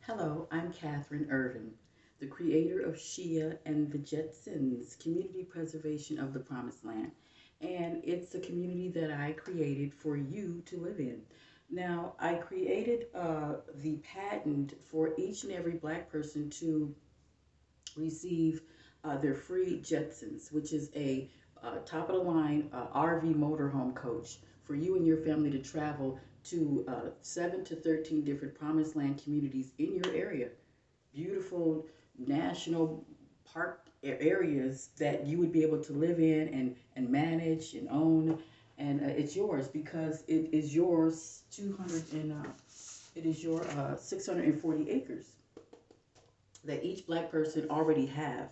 Hello, I'm Catherine Irvin, the creator of Shia and the Jetsons, Community Preservation of the Promised Land. And it's a community that I created for you to live in. Now, I created the patent for each and every black person to receive their free Jetsons, which is a top of the line RV motorhome coach for you and your family to travel to 7 to 13 different promised land communities in your area. Beautiful national park areas that you would be able to live in and manage and own. And it's yours because it is yours 200 and it is your 640 acres that each black person already have.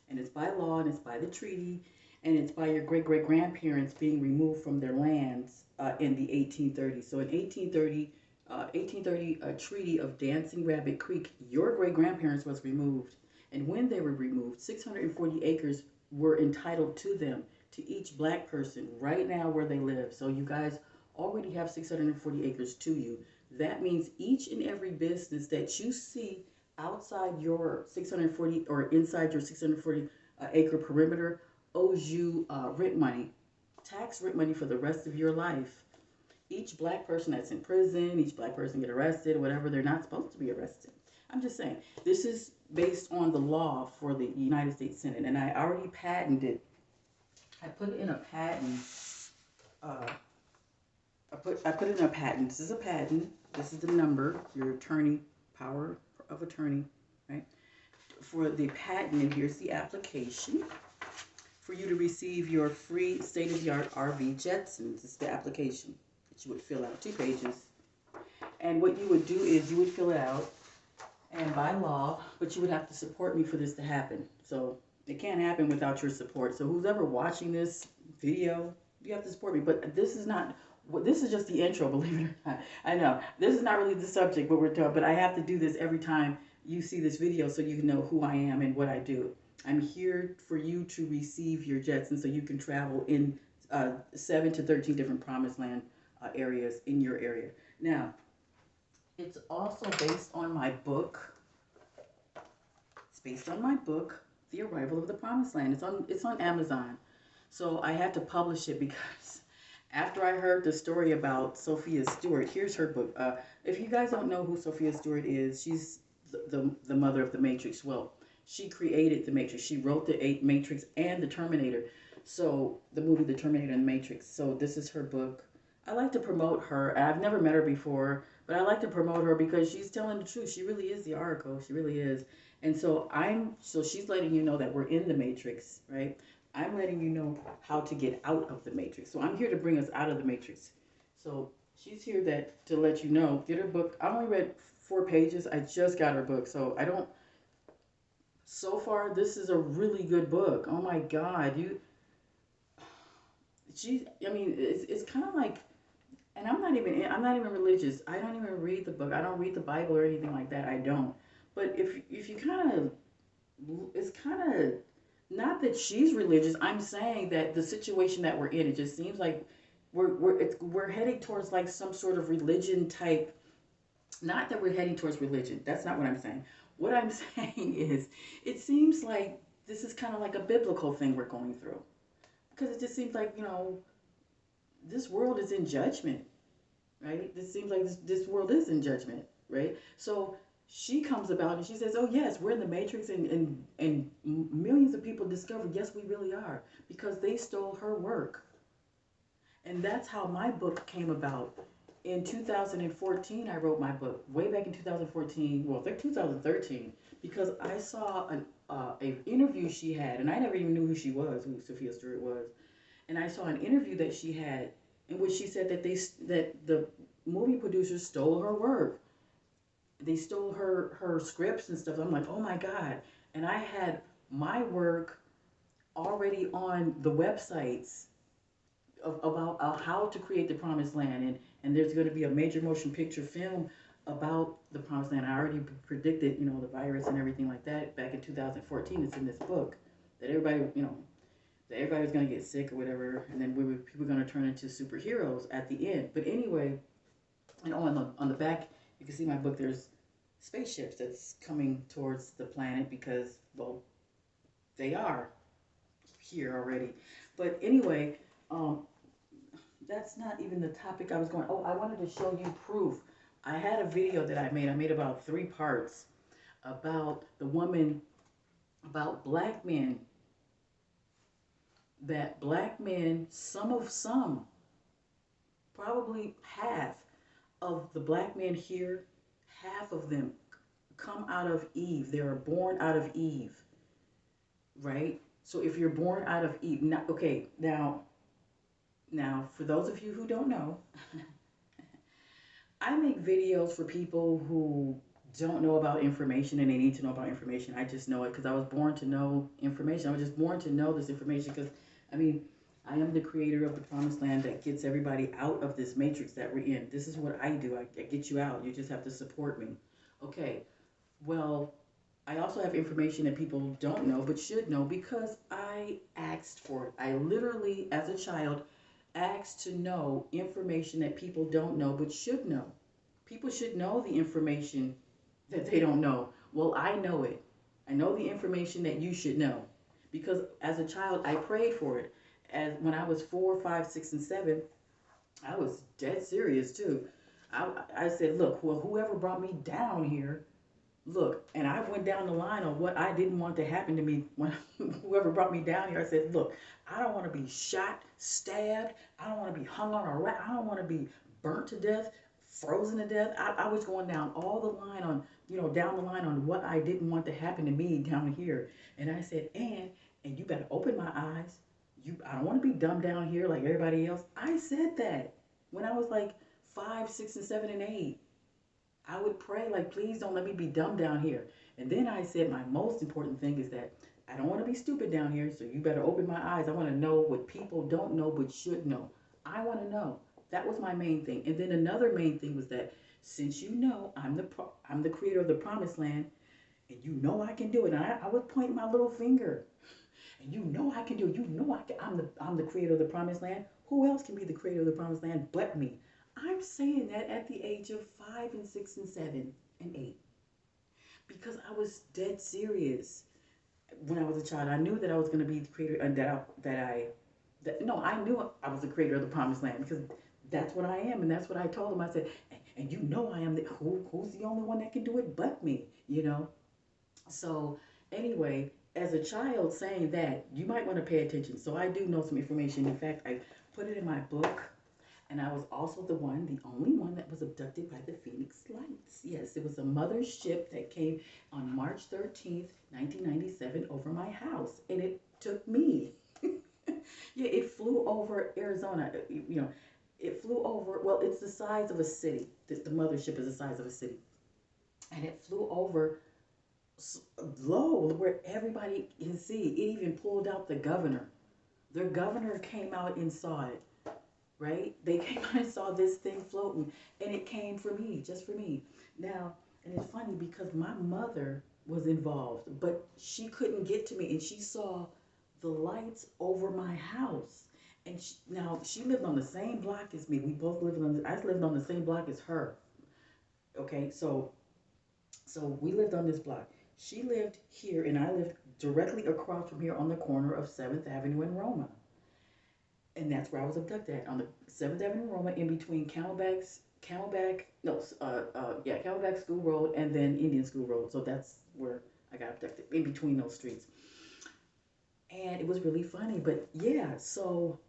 And it's by law and it's by the treaty and it's by your great great grandparents being removed from their lands in the 1830s. So in 1830, a treaty of Dancing Rabbit Creek, your great grandparents was removed. And when they were removed, 640 acres were entitled to them, to each black person right now where they live. So you guys already have 640 acres to you. That means each and every business that you see outside your 640 or inside your 640 acre perimeter owes you rent money, tax rent money for the rest of your life. Each black person that's in prison, each black person get arrested, whatever, they're not supposed to be arrested. I'm just saying, this is based on the law for the United States Senate, and I already patented. I put it in a patent. Uh, I put it in a patent. This is a patent. This is the number, your attorney power of attorney, right? For the patent, and here's the application for you to receive your free state-of-the-art RV Jetsons. This is the application that you would fill out, 2 pages. And what you would do is you would fill it out, and by law, but you would have to support me for this to happen. So it can't happen without your support. So who's ever watching this video, you have to support me. But this is not. This is just the intro, believe it or not. I know this is not really the subject, but we're talking. But I have to do this every time you see this video, so you know who I am and what I do. I'm here for you to receive your Jetsons, so you can travel in 7 to 13 different promised land areas in your area. Now, it's also based on my book. It's based on my book, The Arrival of the Promised Land. It's on Amazon. So I had to publish it because after I heard the story about Sophia Stewart, here's her book. If you guys don't know who Sophia Stewart is, she's the mother of the Matrix. Well, she created the Matrix. She wrote the Matrix and the Terminator. So the movie The Terminator and the Matrix. So this is her book. I like to promote her. I've never met her before, but I like to promote her because she's telling the truth. She really is the oracle. She really is. And so she's letting you know that we're in the Matrix, right? I'm letting you know how to get out of the Matrix. So I'm here to bring us out of the Matrix. So she's here to let you know. Get her book. I only read 4 pages. I just got her book. So I don't so far this is a really good book. Oh my God. I mean, it's kind of like, and I'm not even religious. I don't even read the book. I don't read the Bible or anything like that. I don't. But if you kind of, it's kind of, not that she's religious. I'm saying that the situation that we're in, it just seems like we're heading towards like some sort of religion type. Not that we're heading towards religion. That's not what I'm saying. What I'm saying is, it seems like this is kind of like a biblical thing we're going through, because it just seems like, this world is in judgment, right? This seems like this world is in judgment, right? So she comes about and she says, oh yes, we're in the Matrix, and millions of people discover, yes, we really are, because they stole her work. And that's how my book came about. In 2014, I wrote my book. Way back in 2014, well, I think 2013, because I saw an interview she had, and I never even knew who she was, who Sophia Stewart was. And I saw an interview that she had in which she said that the movie producers stole her work. They stole her scripts and stuff. I'm like, oh my God. And I had my work already on the websites about how to create the promised land, and there's going to be a major motion picture film about the promised land. I already predicted, the virus and everything like that back in 2014. It's in this book that everybody was going to get sick or whatever, and then people were going to turn into superheroes at the end. But anyway, and on the back you can see my book. There's spaceships that's coming towards the planet because, well, they are here already. But anyway, um, that's not even the topic I was going. Oh, I wanted to show you proof. I had a video that I made. I made about 3 parts about the woman, about black men, that black men, some, probably half of the black men here, half of them come out of Eve. They are born out of Eve, right? So if you're born out of Eve, now, okay, now for those of you who don't know, I make videos for people who don't know about information and they need to know about information. I just know it because I was born to know information. I was just born to know this information because, I mean, I am the creator of the promised land that gets everybody out of this matrix that we're in. This is what I do. I get you out. You just have to support me. Okay. Well, I also have information that people don't know but should know because I asked for it. I literally, as a child, asked to know information that people don't know but should know. People should know the information that they don't know. Well, I know it. I know the information that you should know because as a child, I prayed for it. As when I was 4, 5, 6, and 7, I was dead serious too. I said, look, well, whoever brought me down here, look, and I went down the line on what I didn't want to happen to me when whoever brought me down here. I said, look, I don't want to be shot, stabbed. I don't want to be hung on a rack. I don't want to be burnt to death, frozen to death. I was going down all the line on, down the line on what I didn't want to happen to me down here. And I said, and you better open my eyes. I don't want to be dumbed down here like everybody else. I said that when I was like 5, 6, and 7, and 8. I would pray, like, please don't let me be dumb down here. And then I said, my most important thing is that I don't want to be stupid down here, so you better open my eyes. I want to know what people don't know but should know. I want to know. That was my main thing. And then another main thing was that since you know I'm the creator of the promised land, and you know I can do it. And I would point my little finger, and you know I can do it. You know I can. I'm the creator of the promised land. Who else can be the creator of the promised land but me? I'm saying that at the age of 5 and 6 and 7 and 8 because I was dead serious when I was a child. I knew that I was going to be the creator and no, I knew I was the creator of the promised land because that's what I am and that's what I told him. I said, and you know I am who's the only one that can do it but me. So anyway, as a child saying that, you might want to pay attention. So I do know some information. In fact, I put it in my book. And I was also the only one that was abducted by the Phoenix Lights. Yes, it was a mothership that came on March 13th, 1997 over my house. And it took me. Yeah, it flew over Arizona. It flew over, well, it's the size of a city. The mothership is the size of a city. And it flew over low where everybody can see. It even pulled out the governor. Their governor came out and saw it. Right? They came out and saw this thing floating, and it came for me, just for me. Now, and it's funny because my mother was involved, but she couldn't get to me, and she saw the lights over my house. And now she lived on the same block as me. We both lived I lived on the same block as her. Okay, so we lived on this block. She lived here, and I lived directly across from here on the corner of 7th Avenue and Roma. And that's where I was abducted at, on the 7th Avenue Roma, in between Camelback School Road and then Indian School Road. So that's where I got abducted, in between those streets. And it was really funny, but yeah, so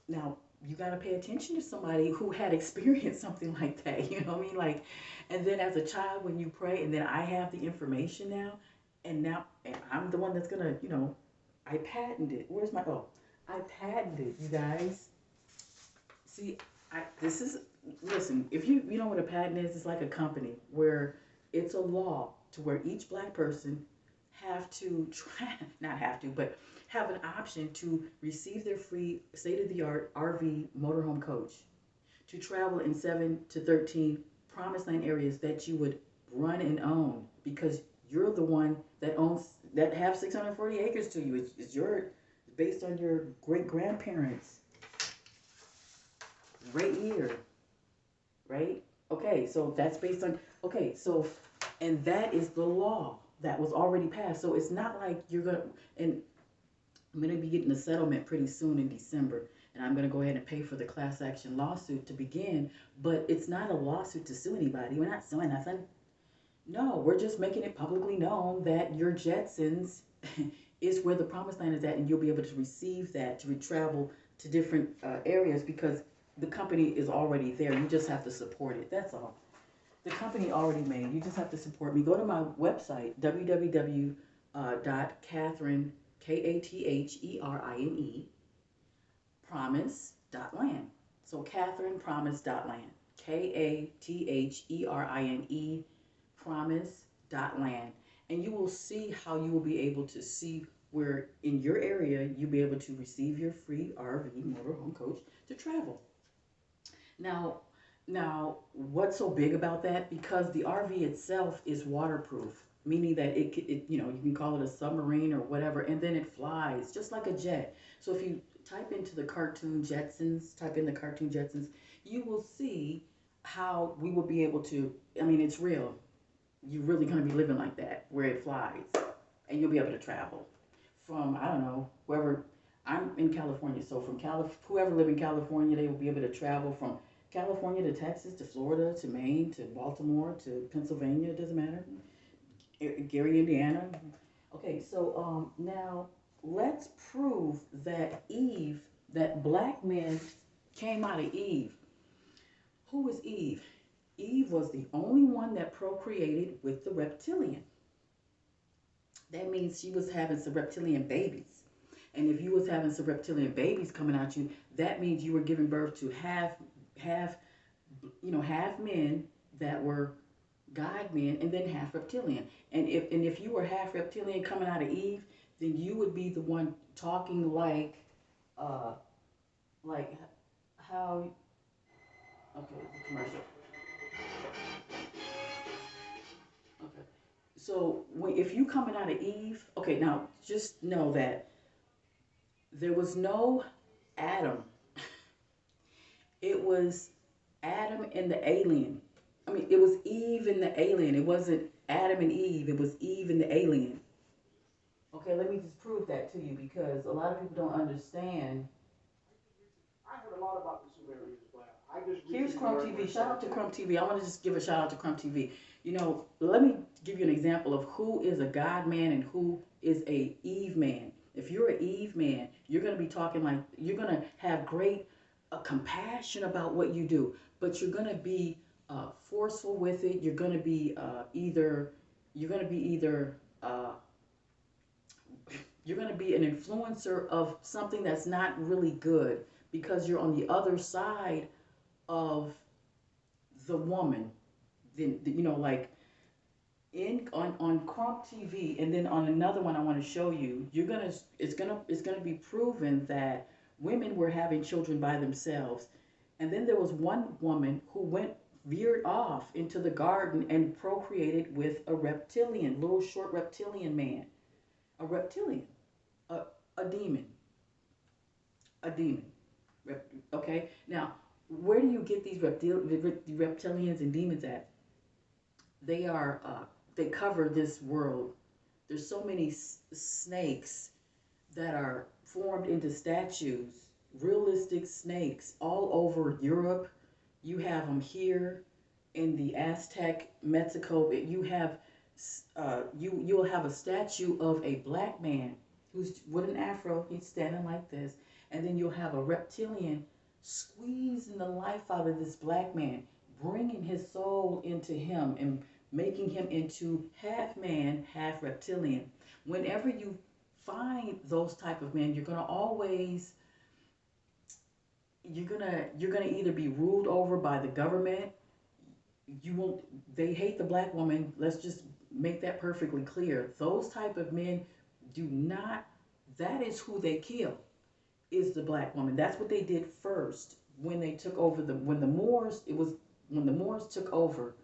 now you got to pay attention to somebody who had experienced something like that, you know what I mean? Like, and then as a child, when you pray, and then I have the information now, and I'm the one that's gonna, I patented. I patented, you guys. See, listen, if you know what a patent is, it's like a company where it's a law to where each black person but have an option to receive their free state-of-the-art RV motorhome coach to travel in 7 to 13 promised land areas that you would run and own because you're the one that have 640 acres to you. It's based on your great-grandparents right here, right? Okay, so that's based on, Okay, so, and that is the law that was already passed. So it's not like you're gonna, and I'm gonna be getting a settlement pretty soon in December, and I'm gonna go ahead and pay for the class action lawsuit to begin. But it's not a lawsuit to sue anybody. We're not suing nothing. No, we're just making it publicly known that your Jetsons is where the promised land is at, and you'll be able to receive that to travel to different areas because the company is already there. You just have to support it. That's all. The company already made. You just have to support me. Go to my website, www.katherine, Katherine, promise.land. So katherinepromise.land. Katherine, promise.land. And you will see how you will be able to see where in your area you'll be able to receive your free RV motorhome coach to travel. Now, now, what's so big about that? Because the RV itself is waterproof, meaning that you can call it a submarine or whatever, and then it flies just like a jet. So if you type into the cartoon Jetsons, type in the cartoon Jetsons, you will see how we will be able to. I mean, it's real. You're really going to be living like that, where it flies, and you'll be able to travel from I don't know wherever. I'm in California, so from whoever live in California, they will be able to travel from California to Texas to Florida to Maine to Baltimore to Pennsylvania. It doesn't matter. Gary, Indiana. Okay, so now let's prove that that black men came out of Eve. Who was Eve? Eve was the only one that procreated with the reptilian. That means she was having some reptilian babies. And if you was having some reptilian babies coming out you, that means you were giving birth to half half men that were God men and then half reptilian. And if you were half reptilian coming out of Eve, then you would be the one talking uh like how okay, the commercial. Okay. So if you coming out of Eve, okay, now just know that there was no Adam. It was Adam and the alien. I mean, it was Eve and the alien. It wasn't Adam and Eve. It was Eve and the alien. Okay, let me just prove that to you because a lot of people don't understand. I heard a lot about the Sumerians, but I just Here's recently Crumb learned TV. what Shout that out to is. Crumb TV. I want to just give a shout out to Crumb TV. Let me give you an example of who is a God man and who is a Eve man. If you're an Eve man, you're going to be talking like you're going to have great compassion about what you do, but you're going to be forceful with it. You're going to be you're going to be either you're going to be an influencer of something that's not really good because you're on the other side of the woman. Then like in on Crump TV, and then on another one I want to show you. It's gonna be proven that women were having children by themselves, and then there was one woman who went veered off into the garden and procreated with a reptilian, little short reptilian man, a reptilian, a, a demon, a demon. Okay, now where do you get these reptilians and demons at? They are they cover this world. There's so many snakes that are formed into statues, realistic snakes all over Europe. You have them here in the Aztec Mexico. You'll have a statue of a black man who's with an afro. He's standing like this, and then you'll have a reptilian squeezing the life out of this black man, bringing his soul into him and making him into half man, half reptilian. Whenever you find those type of men, you're gonna either be ruled over by the government. You won't They hate the black woman. Let's just make that perfectly clear. Those type of men do not that is who they kill, is the black woman. That's what they did first when they took over when the Moors it was when the Moors took over,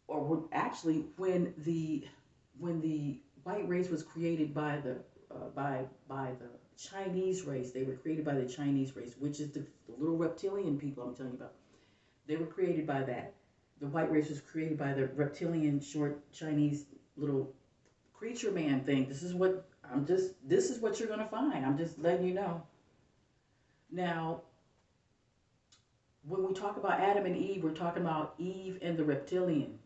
or actually when the white race was created by the Chinese race. They were created by the Chinese race, which is the little reptilian people I'm telling you about. They were created by that. The white race was created by the reptilian, short Chinese little creature man thing. This is what you're gonna find. I'm just letting you know. Now, when we talk about Adam and Eve, we're talking about Eve and the reptilian.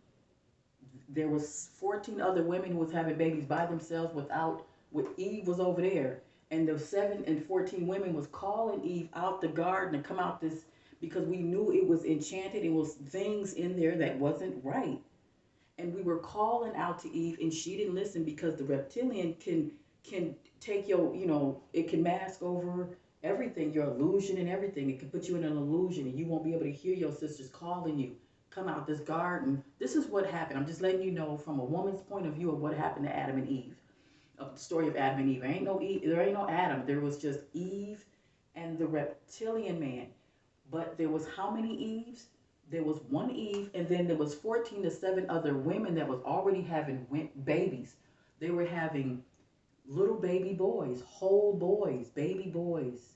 There was 14 other women who was having babies by themselves without, with Eve was over there. And the 7 and 14 women was calling Eve out the garden to come out this, because we knew it was enchanted. It was things in there that wasn't right. And we were calling out to Eve, and she didn't listen, because the reptilian can take your, it can mask over everything, your illusion and everything. It can put you in an illusion, and you won't be able to hear your sisters calling you, come out this garden. This is what happened. I'm just letting you know from a woman's point of view of what happened to Adam and Eve, of the story of Adam and Eve. There ain't no Adam. There was just Eve and the reptilian man. But there was how many Eves? There was one Eve, and then there was 14 to 7 other women that was already having babies. They were having little baby boys, whole boys, baby boys,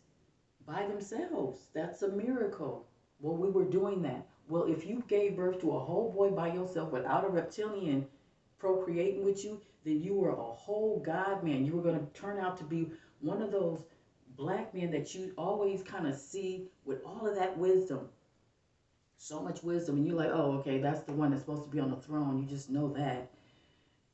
by themselves. That's a miracle. Well, we were doing that. Well, if you gave birth to a whole boy by yourself without a reptilian procreating with you, then you were a whole God man. You were going to turn out to be one of those black men that you always kind of see with all of that wisdom, so much wisdom, and you're like, oh, okay, that's the one that's supposed to be on the throne. You just know that.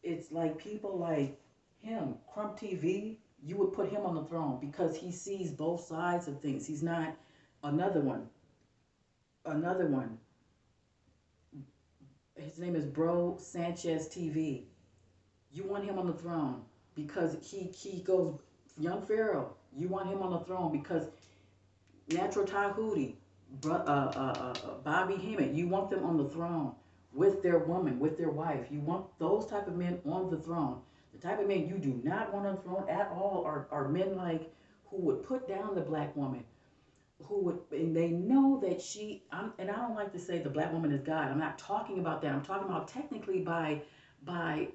It's like people like him, Crump TV, you would put him on the throne because he sees both sides of things. He's not another one. Another one. His name is Bro Sanchez TV. You want him on the throne because he goes, Young Pharaoh, you want him on the throne because Natural Tahuti, Bobby Hemmett, you want them on the throne with their woman, with their wife. You want those type of men on the throne. The type of men you do not want on the throne at all are men like who would put down the black woman, who would, and they know that and I don't like to say the black woman is God. I'm not talking about that. I'm talking about technically by by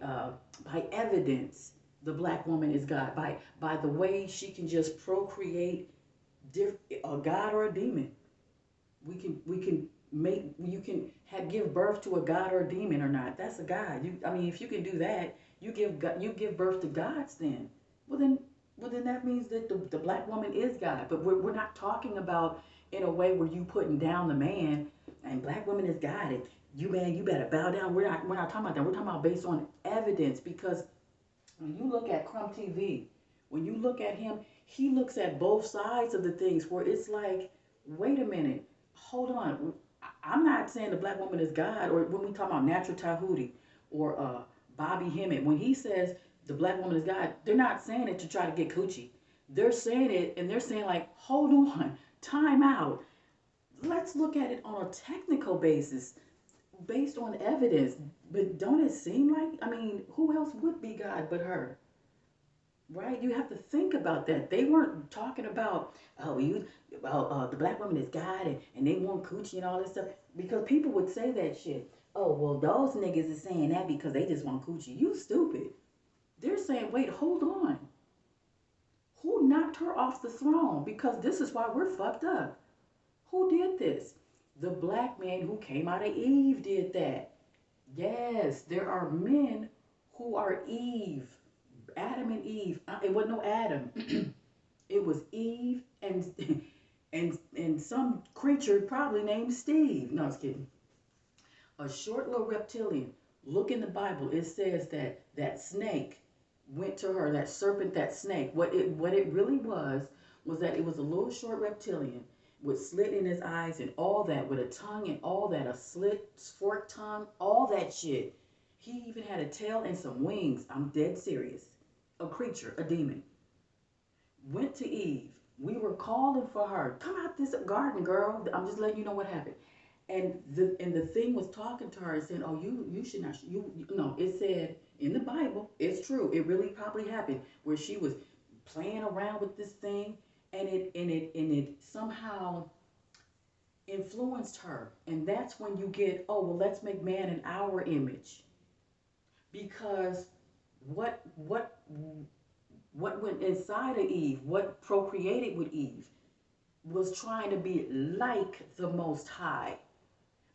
uh, by evidence, the black woman is God by the way she can just procreate a god or a demon. We can make, you can give birth to a god or a demon or not. That's a god. I mean, if you can do that, you give birth to gods. Then, well then, that means that the black woman is God. But we're not talking about in a way where you putting down the man and black woman is God and you, man, you better bow down. We're not talking about that. We're talking about based on evidence, because when you look at Crump TV, when you look at him, he looks at both sides of the things where it's like, wait a minute, hold on. I'm not saying the black woman is God, or when we talk about Natural Tahuti or Bobby Hemmett, when he says the black woman is God, they're not saying it to try to get coochie. They're saying it, and they're saying like, hold on, time out. Let's look at it on a technical basis, based on evidence. But don't it seem like, I mean, who else would be God but her? Right? You have to think about that. They weren't talking about, oh, the black woman is God and they want coochie and all this stuff. Because people would say that shit. Oh, well, those niggas is saying that because they just want coochie. You stupid. They're saying, wait, hold on. Who knocked her off the throne? Because this is why we're fucked up. Who did this? The black man who came out of Eve did that. Yes, there are men who are Eve. Adam and Eve. It wasn't no Adam. It was Eve and some creature probably named Steve. No, I was kidding. A short little reptilian. Look in the Bible. It says that snake went to her. That serpent, that snake. What it really was that it was a little short reptilian with slit in his eyes and all that, with a tongue and all that, a slit, forked tongue, all that shit. He even had a tail and some wings. I'm dead serious. A creature, a demon, went to Eve. We were calling for her. Come out this garden, girl. I'm just letting you know what happened. And the thing was talking to her and saying, "Oh, you should not. No." It said in the Bible. It's true. It really probably happened where she was playing around with this thing, and it somehow influenced her. And that's when you get, oh well, let's make man in our image, because what went inside of Eve, what procreated with Eve, was trying to be like the Most High.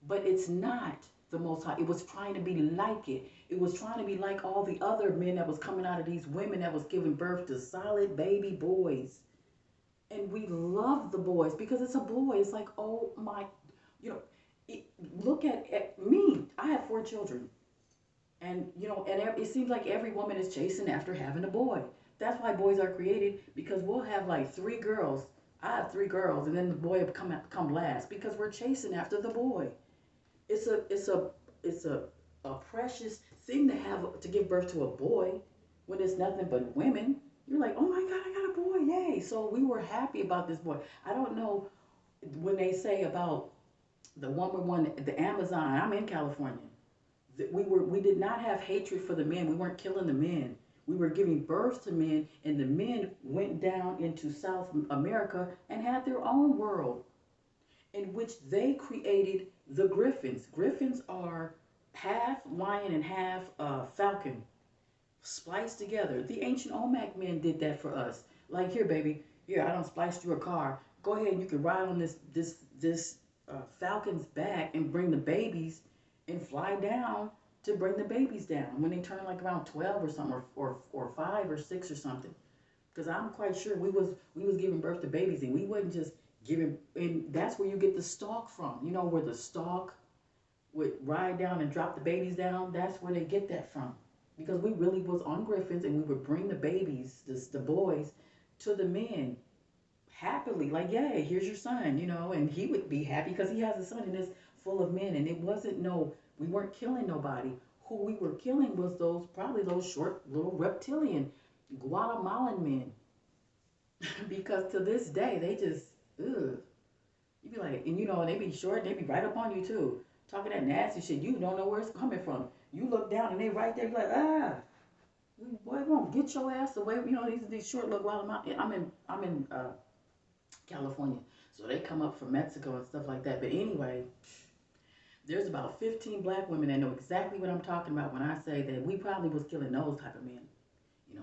but it's not the Most High. It was trying to be like it. It was trying to be like all the other men that was coming out of these women that was giving birth to solid baby boys. And we love the boys because it's a boy. It's like, oh my, you know, it, look at me. I have 4 children. And, and it seems like every woman is chasing after having a boy. That's why boys are created because we'll have like 3 girls. I have 3 girls, and then the boy will come last because we're chasing after the boy. It's a precious thing to have to give birth to a boy when it's nothing but women. You're like, oh my God, I got a boy, yay! So we were happy about this boy. I don't know when they say about the one, the Amazon. I'm in California. We did not have hatred for the men. We weren't killing the men. We were giving birth to men, and the men went down into South America and had their own world in which they created the griffins. Griffins are half lion and half falcon spliced together. The ancient Olmec men did that for us. Like, here, baby, here, I don't splice you a car. Go ahead, and you can ride on this falcon's back and bring the babies and fly down to bring the babies down when they turn like around 12 or something, or 5 or 6 or something. Because I'm quite sure we was giving birth to babies, and we wasn't just giving. And that's where you get the stalk from. You know where the stalk would ride down and drop the babies down. That's where they get that from. Because we really was on griffins, and we would bring the babies, the boys, to the men happily, like, yay, here's your son, and he would be happy because he has a son and it's full of men. And it wasn't no, we weren't killing nobody. Who we were killing was probably those short little reptilian Guatemalan men. Because to this day, they just, ugh. You be like, and they be short, they be right up on you too. Talking that nasty shit. You don't know where it's coming from. You look down and they right there, be like, ah, boy, won't get your ass away. These short little Guatemalan. I'm in California. So they come up from Mexico and stuff like that. But anyway, there's about 15 black women that know exactly what I'm talking about when I say that we probably was killing those type of men.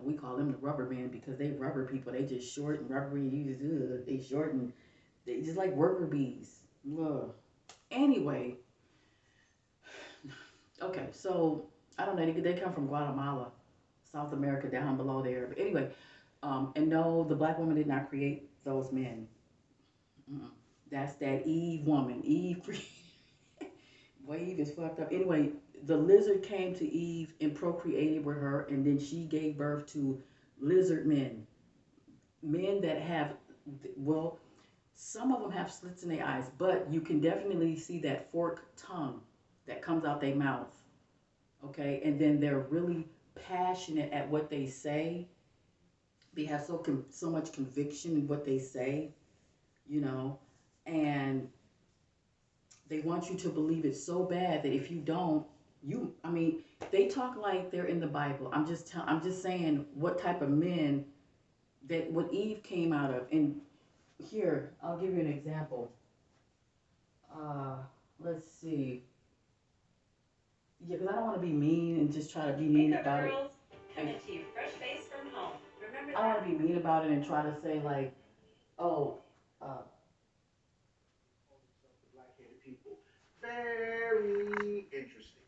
We call them the rubber men because they rubber people. They just short and rubbery. You just, they short and they just like worker bees. Ugh. Anyway, okay, so I don't know. They come from Guatemala, South America, down below there. But anyway, and no, the black woman did not create those men. Mm-mm. That's that Eve woman. Eve, boy, Eve is fucked up. Anyway, the lizard came to Eve and procreated with her, and then she gave birth to lizard men. Men that have, well, some of them have slits in their eyes, but you can definitely see that forked tongue that comes out their mouth. Okay, and then they're really passionate at what they say. They have so much conviction in what they say, you know, and they want you to believe it so bad that if you don't, I mean, they talk like they're in the Bible. I'm just saying what type of men that what Eve came out of. And here, I'll give you an example. Uh, let's see. Yeah, because I don't want to be mean and just try to be mean about it. Coming to you fresh face from home. Remember, I don't want to be mean about it and try to say like, oh, Black-headed people. Very interesting.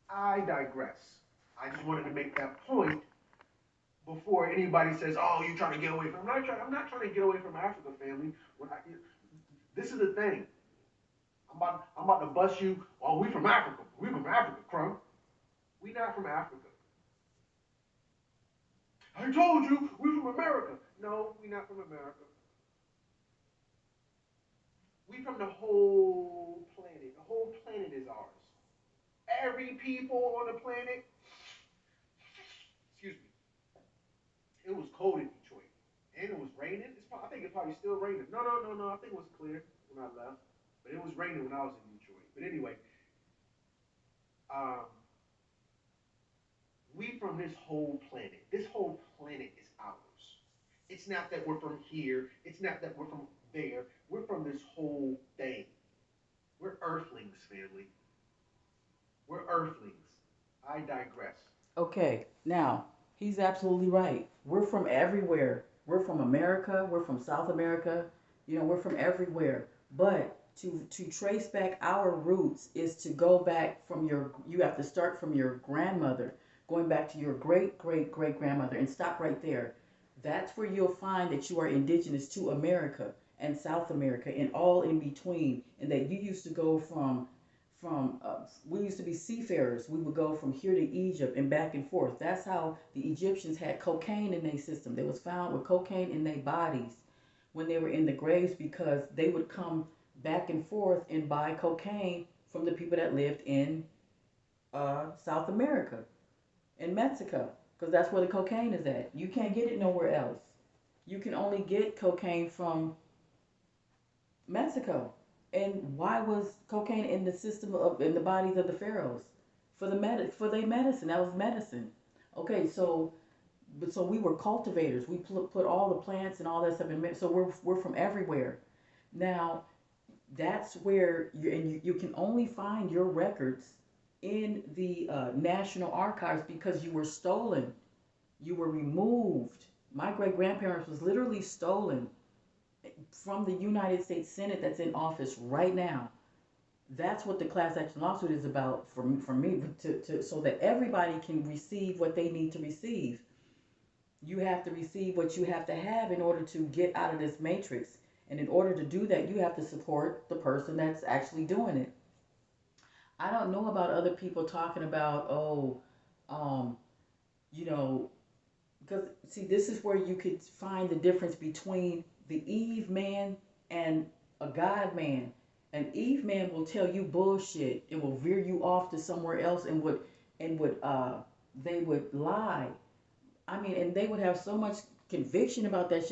I digress. I just wanted to make that point before anybody says, "Oh, you're trying to get away from." I'm not trying to get away from Africa, family. This is the thing. I'm about to bust you. Oh, we from Africa. We from Africa, Crumb. We not from Africa. I told you we from America. No, we not from America. We from the whole planet. The whole planet is ours. Every people on the planet. Excuse me. It was cold in Detroit, and it was raining. I think it's probably still raining. No, no, no, no. I think it was clear when I left, but it was raining when I was in Detroit. But anyway, um, we from this whole planet. This whole planet is ours. It's not that we're from here. It's not that we're from there. We're from this whole thing. We're earthlings, family. We're earthlings. I digress. okay. Now, he's absolutely right. We're from everywhere. We're from America. We're from South America. We're from everywhere. But To trace back our roots is to go back from you have to start from your grandmother, going back to your great great great grandmother, and stop right there. That's where you'll find that you are indigenous to America and South America and all in between, and that you used to go from we used to be seafarers. We would go from here to Egypt and back and forth. That's how the Egyptians had cocaine in their system. They was found with cocaine in their bodies when they were in the graves, because they would come back and forth and buy cocaine from the people that lived in South America and Mexico, because that's where the cocaine is at. You can't get it nowhere else. You can only get cocaine from Mexico. And why was cocaine in the system of in the bodies of the pharaohs? For their medicine. That was medicine. Okay, so we were cultivators. We put all the plants and all that stuff in. So we're from everywhere. Now that's where you can only find your records in the National Archives because you were stolen. You were removed. My great grandparents was literally stolen from the United States Senate that's in office right now. That's what the class action lawsuit is about for me so that everybody can receive what they need to receive. You have to receive what you have to have in order to get out of this matrix. And in order to do that, you have to support the person that's actually doing it. I don't know about other people talking about, oh, um, you know, because see, this is where you could find the difference between the Eve man and a God man. An Eve man will tell you bullshit and will veer you off to somewhere else and would they would lie. I mean, and they would have so much conviction about that shit.